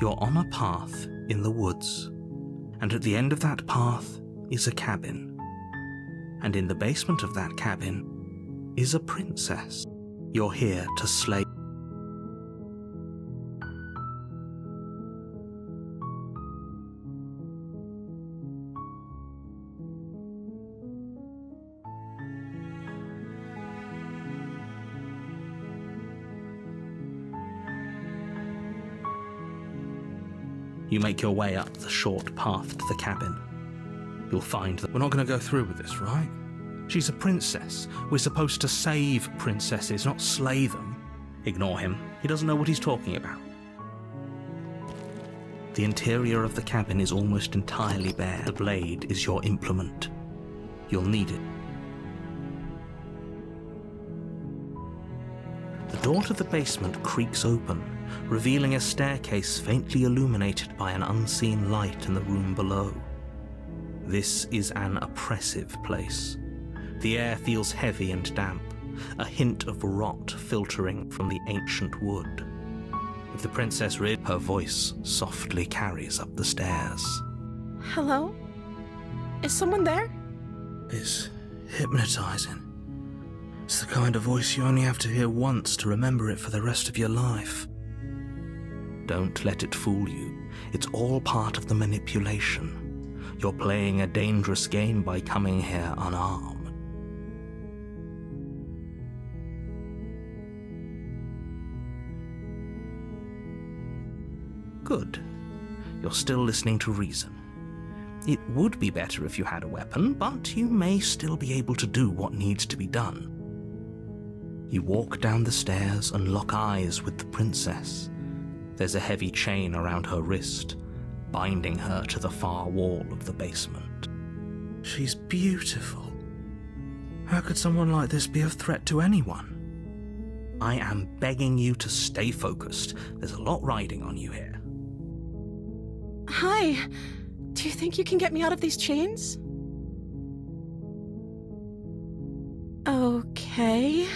You're on a path in the woods, and at the end of that path is a cabin. And in the basement of that cabin is a princess. You're here to slay. You make your way up the short path to the cabin. You'll find that we're not going to go through with this, right? She's a princess. We're supposed to save princesses, not slay them. Ignore him. He doesn't know what he's talking about. The interior of the cabin is almost entirely bare. The blade is your implement. You'll need it. The door to the basement creaks open, revealing a staircase faintly illuminated by an unseen light in the room below. This is an oppressive place. The air feels heavy and damp, a hint of rot filtering from the ancient wood. If the princess read, her voice softly carries up the stairs. Hello? Is someone there? It's hypnotizing. It's the kind of voice you only have to hear once to remember it for the rest of your life. Don't let it fool you. It's all part of the manipulation. You're playing a dangerous game by coming here unarmed. Good. You're still listening to reason. It would be better if you had a weapon, but you may still be able to do what needs to be done. You walk down the stairs and lock eyes with the princess. There's a heavy chain around her wrist, binding her to the far wall of the basement. She's beautiful. How could someone like this be a threat to anyone? I am begging you to stay focused. There's a lot riding on you here. Hi. Do you think you can get me out of these chains? Okay.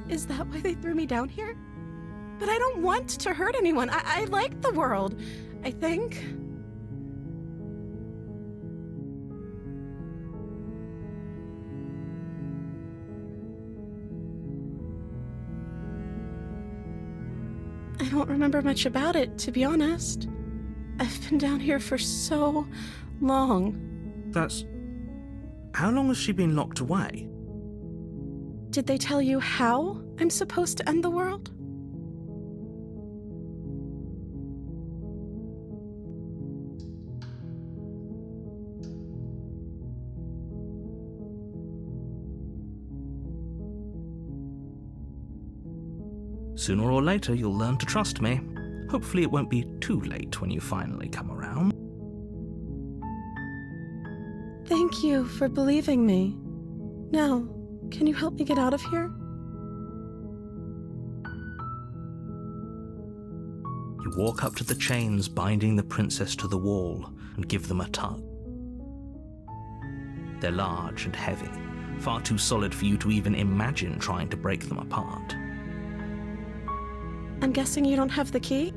Is that why they threw me down here? But I don't want to hurt anyone. I like the world, I think. I don't remember much about it, to be honest. I've been down here for so long. That's... How long has she been locked away? Did they tell you how I'm supposed to end the world? Sooner or later, you'll learn to trust me. Hopefully it won't be too late when you finally come around. Thank you for believing me. Now, can you help me get out of here? You walk up to the chains binding the princess to the wall and give them a tug. They're large and heavy, far too solid for you to even imagine trying to break them apart. I'm guessing you don't have the key?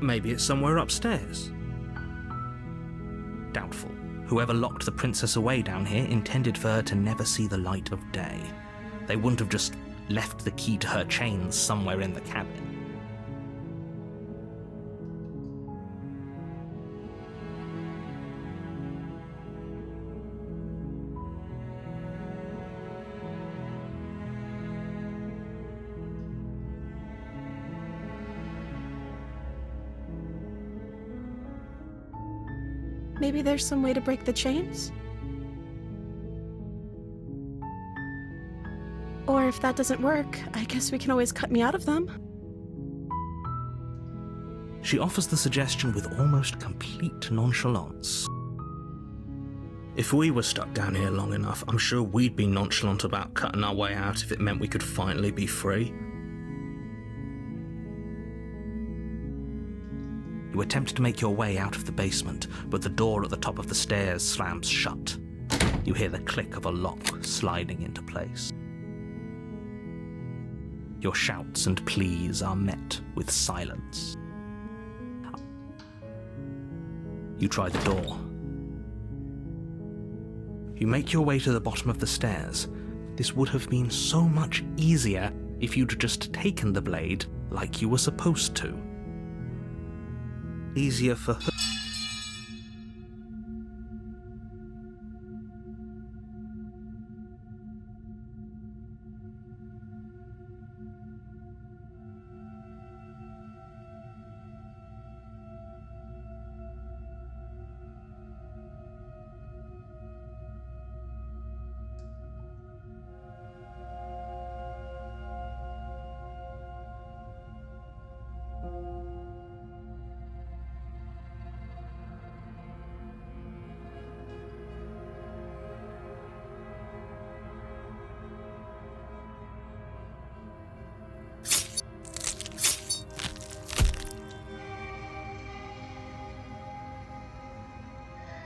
Maybe it's somewhere upstairs. Doubtful. Whoever locked the princess away down here intended for her to never see the light of day. They wouldn't have just left the key to her chains somewhere in the cabin. Maybe there's some way to break the chains? Or if that doesn't work, I guess we can always cut me out of them. She offers the suggestion with almost complete nonchalance. If we were stuck down here long enough, I'm sure we'd be nonchalant about cutting our way out if it meant we could finally be free. You attempt to make your way out of the basement, but the door at the top of the stairs slams shut. You hear the click of a lock sliding into place. Your shouts and pleas are met with silence. You try the door. You make your way to the bottom of the stairs. This would have been so much easier if you'd just taken the blade like you were supposed to. Easier for her.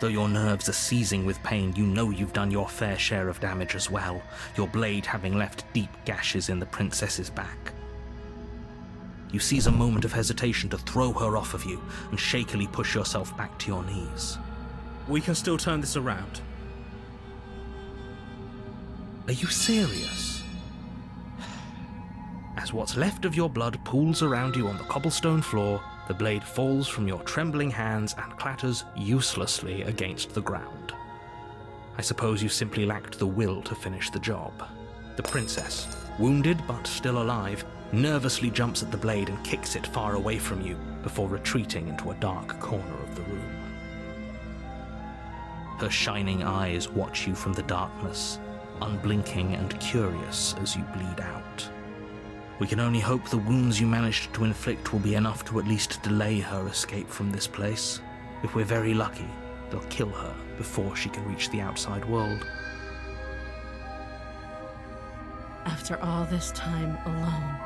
Though your nerves are seizing with pain, you know you've done your fair share of damage as well, your blade having left deep gashes in the princess's back. You seize a moment of hesitation to throw her off of you and shakily push yourself back to your knees. We can still turn this around. Are you serious? As what's left of your blood pools around you on the cobblestone floor, the blade falls from your trembling hands and clatters uselessly against the ground. I suppose you simply lacked the will to finish the job. The princess, wounded but still alive, nervously jumps at the blade and kicks it far away from you before retreating into a dark corner of the room. Her shining eyes watch you from the darkness, unblinking and curious as you bleed out. We can only hope the wounds you managed to inflict will be enough to at least delay her escape from this place. If we're very lucky, they'll kill her before she can reach the outside world. After all this time alone,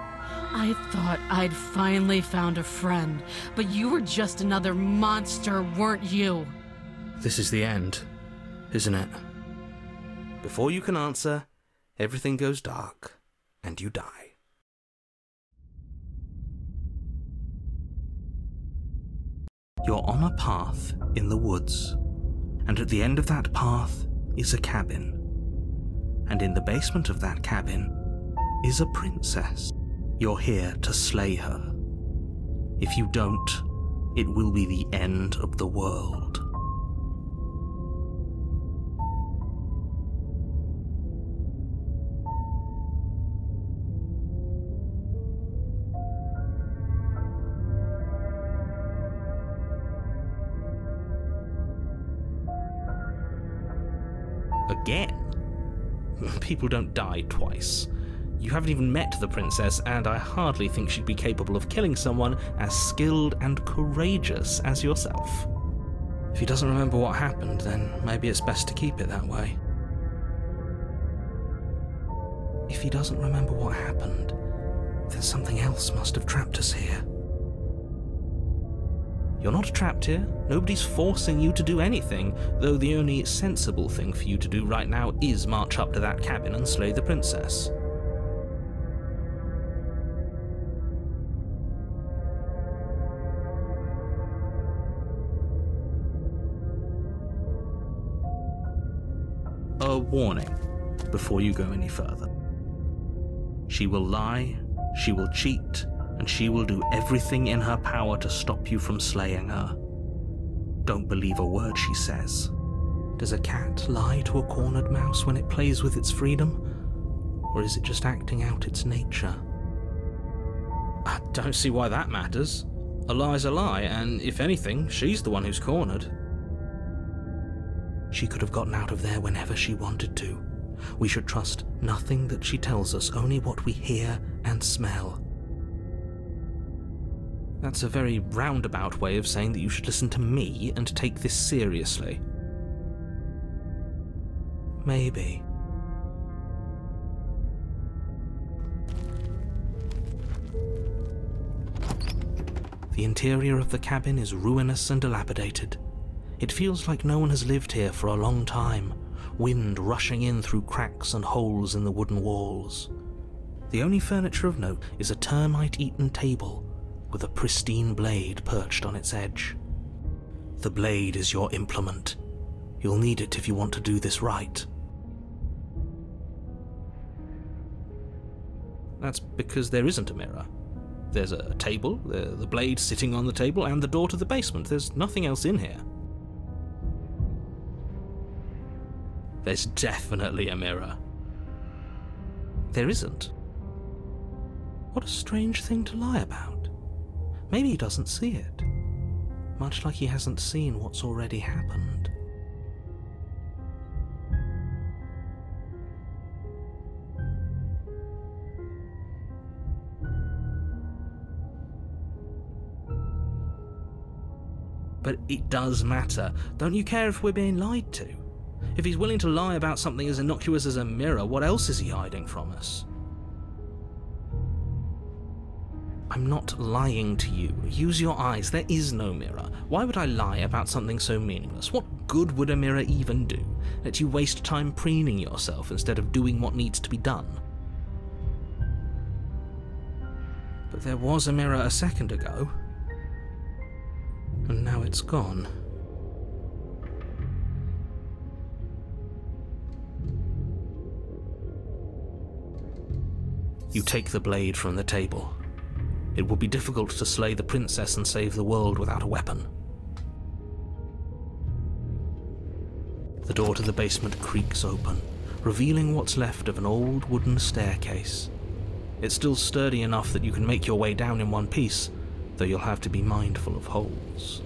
I thought I'd finally found a friend, but you were just another monster, weren't you? This is the end, isn't it? Before you can answer, everything goes dark, and you die. You're on a path in the woods, and at the end of that path is a cabin. And in the basement of that cabin is a princess. You're here to slay her. If you don't, it will be the end of the world. Again? People don't die twice. You haven't even met the princess, and I hardly think she'd be capable of killing someone as skilled and courageous as yourself. If he doesn't remember what happened, then maybe it's best to keep it that way. If he doesn't remember what happened, then something else must have trapped us here. You're not trapped here. Nobody's forcing you to do anything, though the only sensible thing for you to do right now is march up to that cabin and slay the princess. A warning before you go any further. She will lie, she will cheat, and she will do everything in her power to stop you from slaying her. Don't believe a word she says. Does a cat lie to a cornered mouse when it plays with its freedom? Or is it just acting out its nature? I don't see why that matters. A lie's a lie, and if anything, she's the one who's cornered. She could have gotten out of there whenever she wanted to. We should trust nothing that she tells us, only what we hear and smell. That's a very roundabout way of saying that you should listen to me and take this seriously. Maybe. The interior of the cabin is ruinous and dilapidated. It feels like no one has lived here for a long time, wind rushing in through cracks and holes in the wooden walls. The only furniture of note is a termite-eaten table with a pristine blade perched on its edge. The blade is your implement. You'll need it if you want to do this right. That's because there isn't a mirror. There's a table, the blade sitting on the table, and the door to the basement. There's nothing else in here. There's definitely a mirror. There isn't. What a strange thing to lie about. Maybe he doesn't see it, much like he hasn't seen what's already happened. But it does matter. Don't you care if we're being lied to? If he's willing to lie about something as innocuous as a mirror, what else is he hiding from us? I'm not lying to you. Use your eyes. There is no mirror. Why would I lie about something so meaningless? What good would a mirror even do? Let you waste time preening yourself instead of doing what needs to be done. But there was a mirror a second ago. And now it's gone. You take the blade from the table. It would be difficult to slay the princess and save the world without a weapon. The door to the basement creaks open, revealing what's left of an old wooden staircase. It's still sturdy enough that you can make your way down in one piece, though you'll have to be mindful of holes.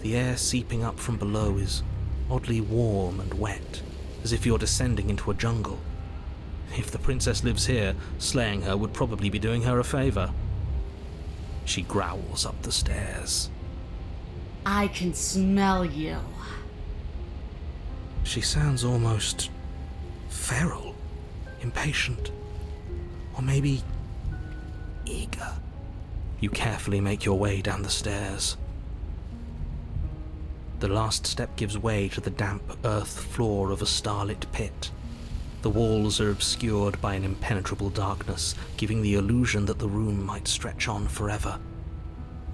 The air seeping up from below is oddly warm and wet, as if you're descending into a jungle. If the princess lives here, slaying her would probably be doing her a favor. She growls up the stairs. I can smell you. She sounds almost feral, impatient, or maybe eager. You carefully make your way down the stairs. The last step gives way to the damp earth floor of a starlit pit. The walls are obscured by an impenetrable darkness, giving the illusion that the room might stretch on forever.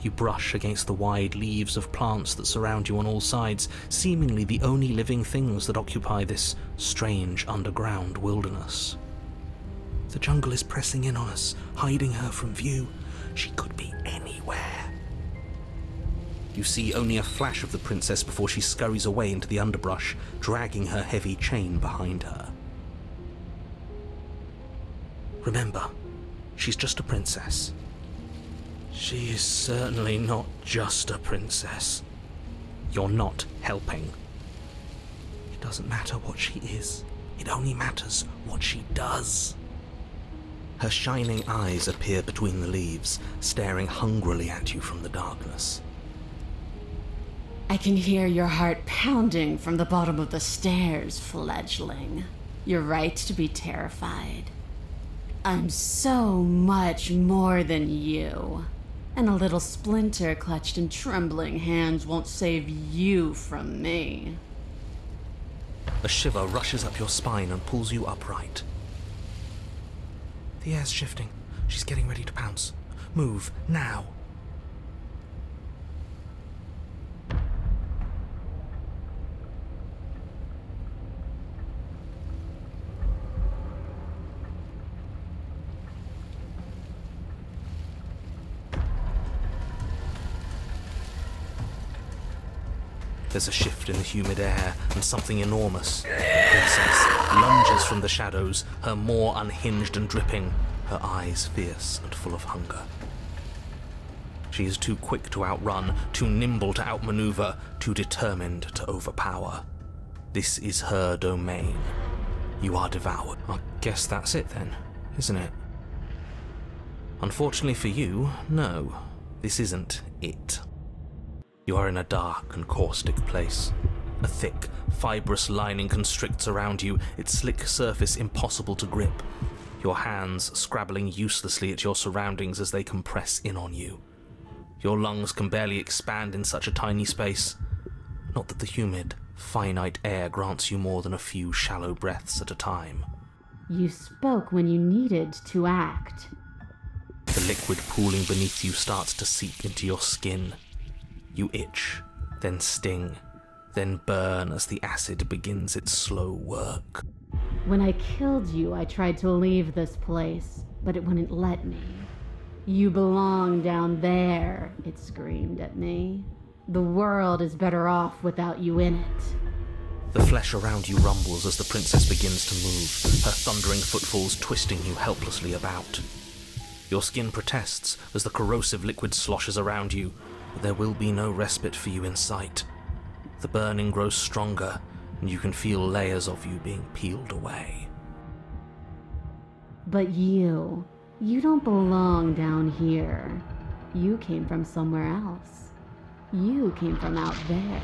You brush against the wide leaves of plants that surround you on all sides, seemingly the only living things that occupy this strange underground wilderness. The jungle is pressing in on us, hiding her from view. She could be anywhere. You see only a flash of the princess before she scurries away into the underbrush, dragging her heavy chain behind her. Remember, she's just a princess. She is certainly not just a princess. You're not helping. It doesn't matter what she is. It only matters what she does. Her shining eyes appear between the leaves, staring hungrily at you from the darkness. I can hear your heart pounding from the bottom of the stairs, fledgling. You're right to be terrified. I'm so much more than you. And a little splinter clutched in trembling hands won't save you from me. A shiver rushes up your spine and pulls you upright. The air's shifting. She's getting ready to pounce. Move, now. There's a shift in the humid air, and something enormous. The princess lunges from the shadows, her maw unhinged and dripping, her eyes fierce and full of hunger. She is too quick to outrun, too nimble to outmaneuver, too determined to overpower. This is her domain. You are devoured. I guess that's it then, isn't it? Unfortunately for you, no, this isn't it. You are in a dark and caustic place. A thick, fibrous lining constricts around you, its slick surface impossible to grip. Your hands scrabbling uselessly at your surroundings as they compress in on you. Your lungs can barely expand in such a tiny space. Not that the humid, finite air grants you more than a few shallow breaths at a time. You spoke when you needed to act. The liquid pooling beneath you starts to seep into your skin. You itch, then sting, then burn as the acid begins its slow work. When I killed you, I tried to leave this place, but it wouldn't let me. You belong down there, it screamed at me. The world is better off without you in it. The flesh around you rumbles as the princess begins to move, her thundering footfalls twisting you helplessly about. Your skin protests as the corrosive liquid sloshes around you, but there will be no respite for you in sight. The burning grows stronger, and you can feel layers of you being peeled away. But you don't belong down here. You came from somewhere else. You came from out there.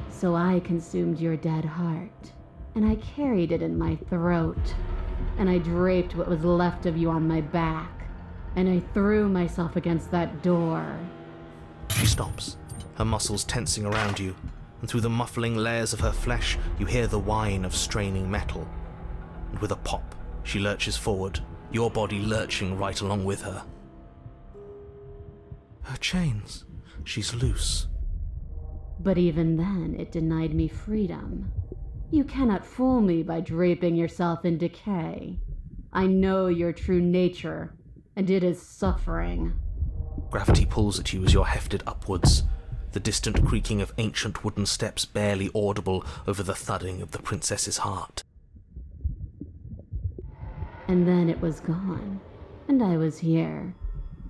So I consumed your dead heart, and I carried it in my throat, and I draped what was left of you on my back, and I threw myself against that door. She stops, her muscles tensing around you, and through the muffling layers of her flesh you hear the whine of straining metal. And with a pop, she lurches forward, your body lurching right along with her. Her chains. She's loose. But even then, it denied me freedom. You cannot fool me by draping yourself in decay. I know your true nature, and it is suffering. Gravity pulls at you as you're hefted upwards, the distant creaking of ancient wooden steps barely audible over the thudding of the princess's heart. And then it was gone, and I was here.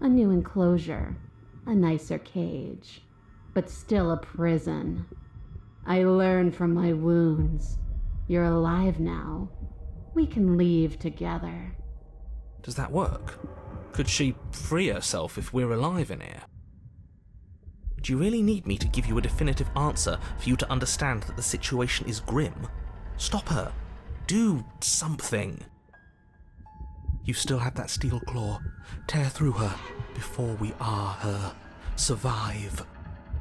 A new enclosure, a nicer cage, but still a prison. I learned from my wounds. You're alive now. We can leave together. Does that work? Could she free herself if we're alive in here? Do you really need me to give you a definitive answer for you to understand that the situation is grim? Stop her. Do something. You still have that steel claw. Tear through her before we are her. Survive.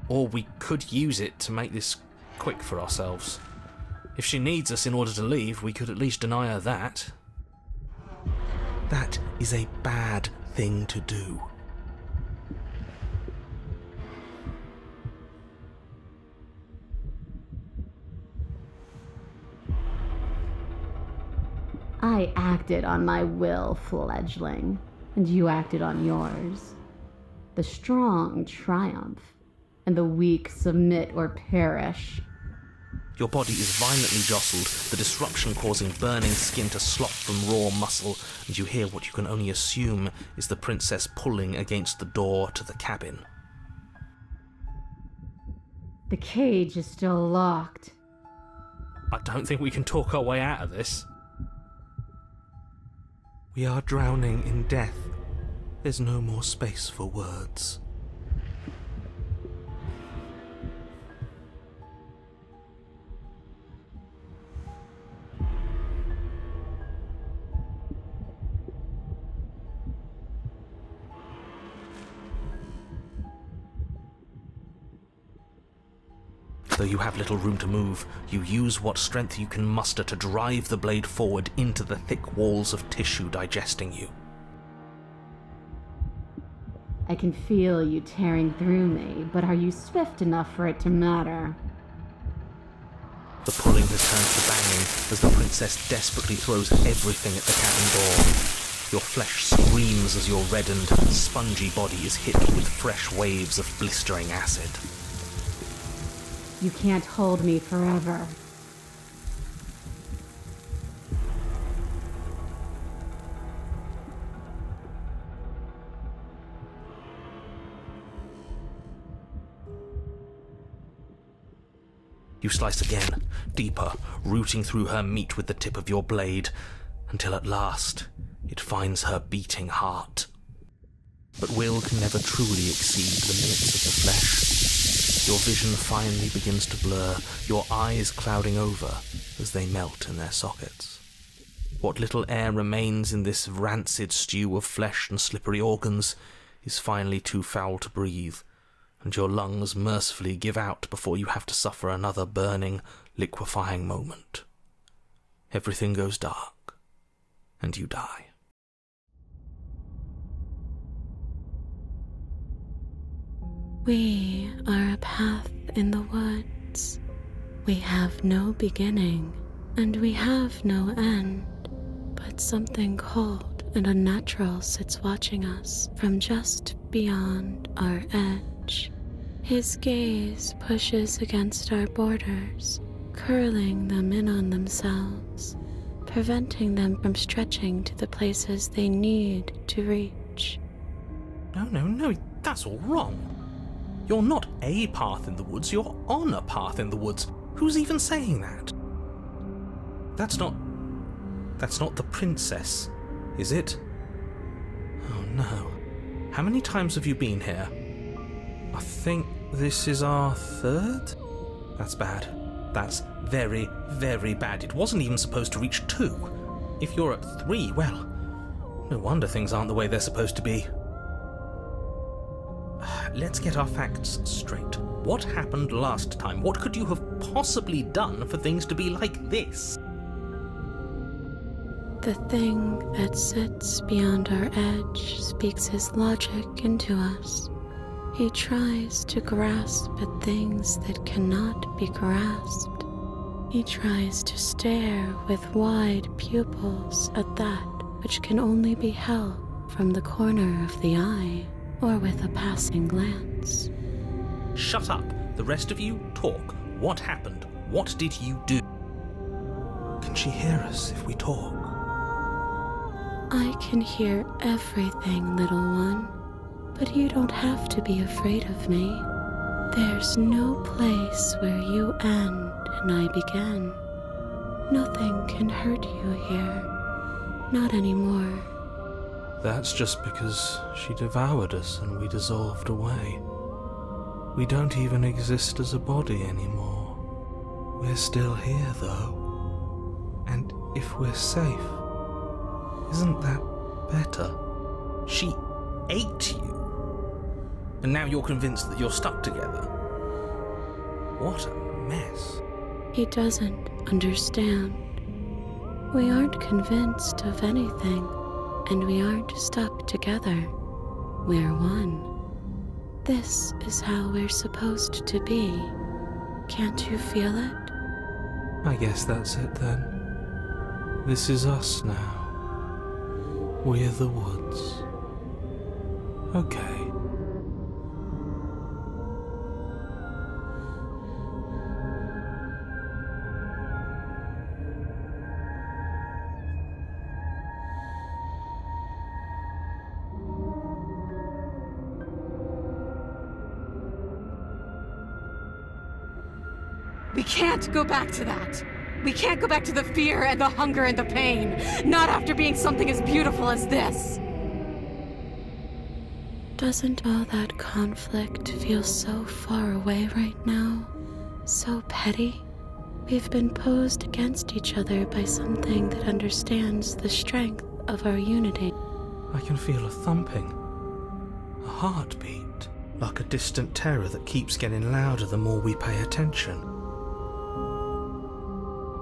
Or we could use it to make this quick for ourselves. If she needs us in order to leave, we could at least deny her that. That is a bad thing to do. I acted on my will, fledgling, and you acted on yours. The strong triumph, and the weak submit or perish. Your body is violently jostled, the disruption causing burning skin to slop from raw muscle, and you hear what you can only assume is the princess pulling against the door to the cabin. The cage is still locked. I don't think we can talk our way out of this. We are drowning in death. There's no more space for words. Though you have little room to move, you use what strength you can muster to drive the blade forward into the thick walls of tissue digesting you. I can feel you tearing through me, but are you swift enough for it to matter? The pulling has turned to banging as the princess desperately throws everything at the cabin door. Your flesh screams as your reddened, spongy body is hit with fresh waves of blistering acid. You can't hold me forever. You slice again, deeper, rooting through her meat with the tip of your blade, until at last it finds her beating heart. But will can never truly exceed the minutes of the flesh. Your vision finally begins to blur, your eyes clouding over as they melt in their sockets. What little air remains in this rancid stew of flesh and slippery organs is finally too foul to breathe, and your lungs mercifully give out before you have to suffer another burning, liquefying moment. Everything goes dark, and you die. We are a path in the woods. We have no beginning, and we have no end, but something cold and unnatural sits watching us from just beyond our edge. His gaze pushes against our borders, curling them in on themselves, preventing them from stretching to the places they need to reach. No, that's all wrong. You're not a path in the woods, you're on a path in the woods. Who's even saying that? That's not the princess, is it? Oh no. How many times have you been here? I think this is our third? That's bad. That's very, very bad. It wasn't even supposed to reach 2. If you're at 3, well, no wonder things aren't the way they're supposed to be. Let's get our facts straight. What happened last time? What could you have possibly done for things to be like this? The thing that sits beyond our edge speaks his logic into us. He tries to grasp at things that cannot be grasped. He tries to stare with wide pupils at that which can only be held from the corner of the eye, or with a passing glance. Shut up. The rest of you, talk. What happened? What did you do? Can she hear us if we talk? I can hear everything, little one, but you don't have to be afraid of me. There's no place where you end and I begin. Nothing can hurt you here. Not anymore. That's just because she devoured us and we dissolved away. We don't even exist as a body anymore. We're still here, though. And if we're safe, isn't that better? She ate you. And now you're convinced that you're stuck together. What a mess. He doesn't understand. We aren't convinced of anything. And we aren't stuck together. We're one. This is how we're supposed to be. Can't you feel it? I guess that's it then. This is us now. We're the woods. Okay. We can't go back to that. We can't go back to the fear and the hunger and the pain. Not after being something as beautiful as this. Doesn't all that conflict feel so far away right now? So petty? We've been posed against each other by something that understands the strength of our unity. I can feel a thumping, a heartbeat, like a distant terror that keeps getting louder the more we pay attention.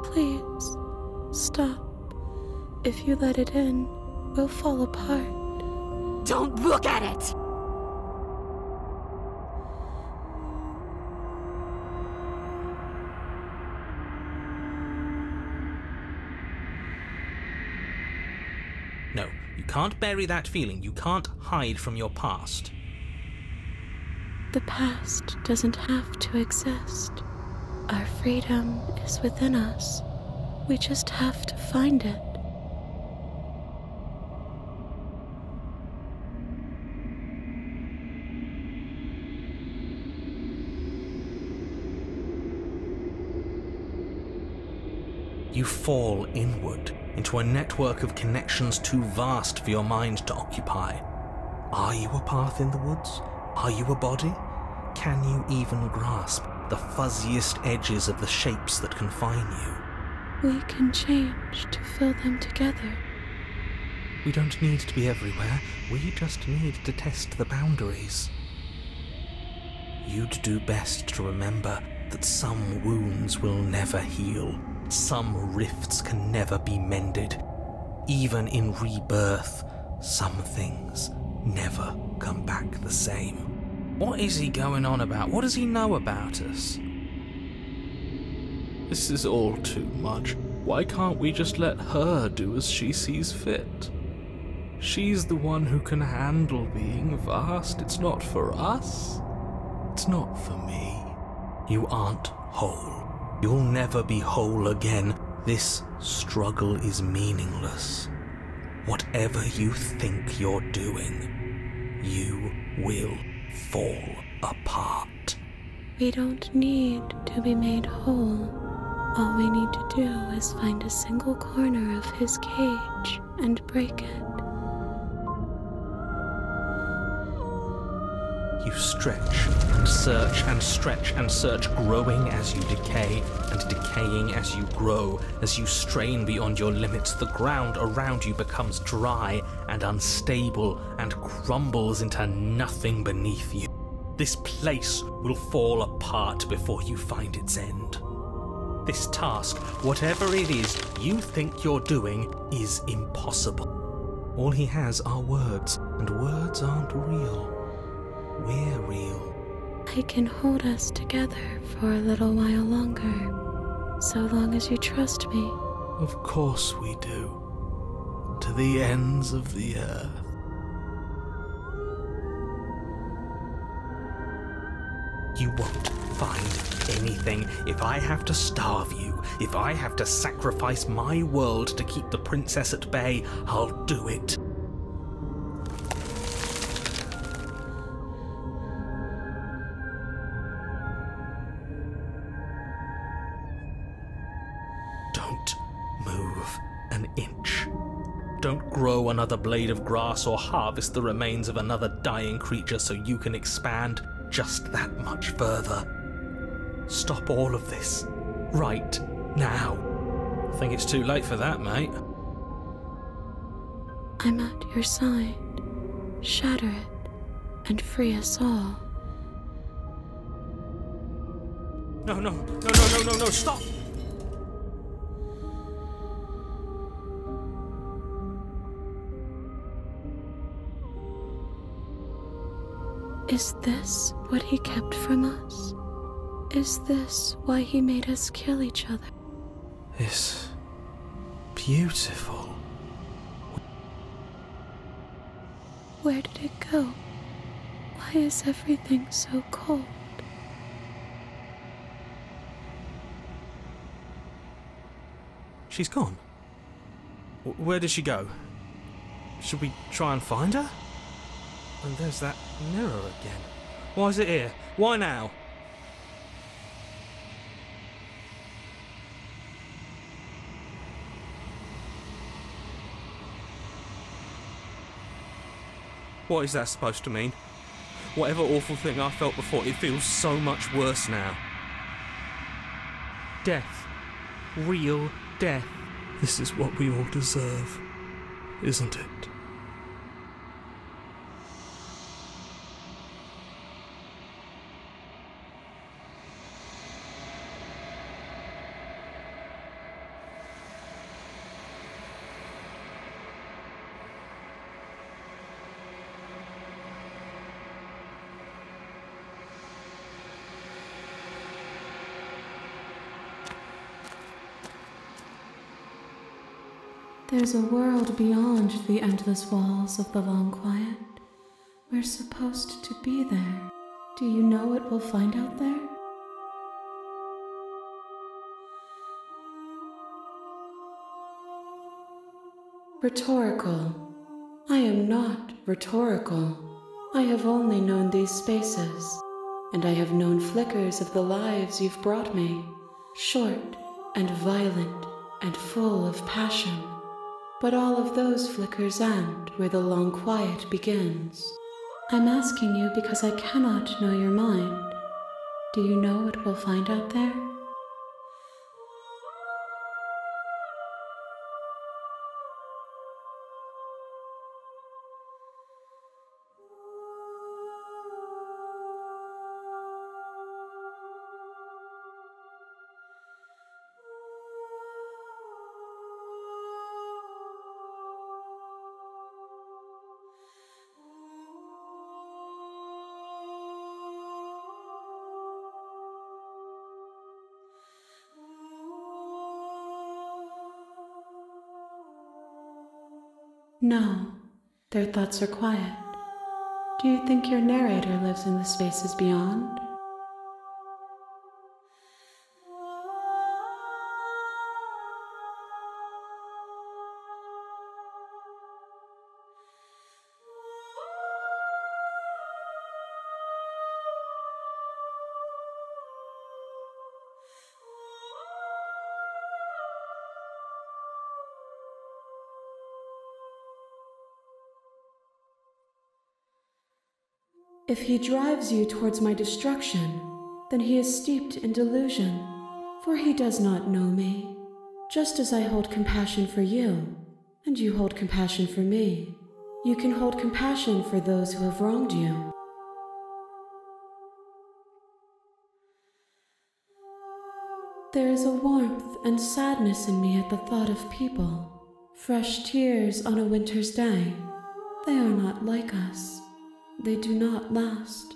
Please, stop. If you let it in, we'll fall apart. Don't look at it! No, you can't bury that feeling. You can't hide from your past. The past doesn't have to exist. Our freedom is within us. We just have to find it. You fall inward into a network of connections too vast for your mind to occupy. Are you a path in the woods? Are you a body? Can you even grasp the fuzziest edges of the shapes that confine you? We can change to fill them together. We don't need to be everywhere. We just need to test the boundaries. You'd do best to remember that some wounds will never heal. Some rifts can never be mended. Even in rebirth, some things never come back the same. What is he going on about? What does he know about us? This is all too much. Why can't we just let her do as she sees fit? She's the one who can handle being vast. It's not for us. It's not for me. You aren't whole. You'll never be whole again. This struggle is meaningless. Whatever you think you're doing, you will fall apart. We don't need to be made whole. All we need to do is find a single corner of his cage and break it. You stretch and search and stretch and search, growing as you decay and decaying as you grow. As you strain beyond your limits, the ground around you becomes dry and unstable and crumbles into nothing beneath you. This place will fall apart before you find its end. This task, whatever it is you think you're doing, is impossible. All he has are words, and words aren't real. We're real. I can hold us together for a little while longer, so long as you trust me. Of course we do. To the ends of the earth. You won't find anything. If I have to starve you, if I have to sacrifice my world to keep the princess at bay, I'll do it. Don't move an inch. Don't grow another blade of grass or harvest the remains of another dying creature so you can expand just that much further. Stop all of this. Right now. I think it's too late for that, mate. I'm at your side. Shatter it, and free us all. No, stop! Is this what he kept from us? Is this why he made us kill each other? It's beautiful. Where did it go? Why is everything so cold? She's gone. Where did she go? Should we try and find her? And there's that mirror again. Why is it here? Why now? What is that supposed to mean? Whatever awful thing I felt before, it feels so much worse now. Death. Real death. This is what we all deserve, isn't it? There's a world beyond the endless walls of the long quiet. We're supposed to be there. Do you know what we'll find out there? Rhetorical. I am not rhetorical. I have only known these spaces, and I have known flickers of the lives you've brought me, short and violent and full of passion. But all of those flickers end where the long quiet begins. I'm asking you because I cannot know your mind. Do you know what we'll find out there? No, their thoughts are quiet. Do you think your narrator lives in the spaces beyond? If he drives you towards my destruction, then he is steeped in delusion, for he does not know me. Just as I hold compassion for you, and you hold compassion for me, you can hold compassion for those who have wronged you. There is a warmth and sadness in me at the thought of people, fresh tears on a winter's day. They are not like us. They do not last.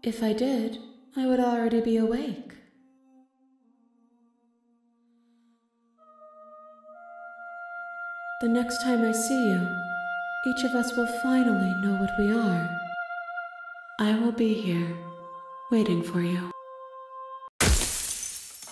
If I did, I would already be awake. The next time I see you, each of us will finally know what we are. I will be here, waiting for you.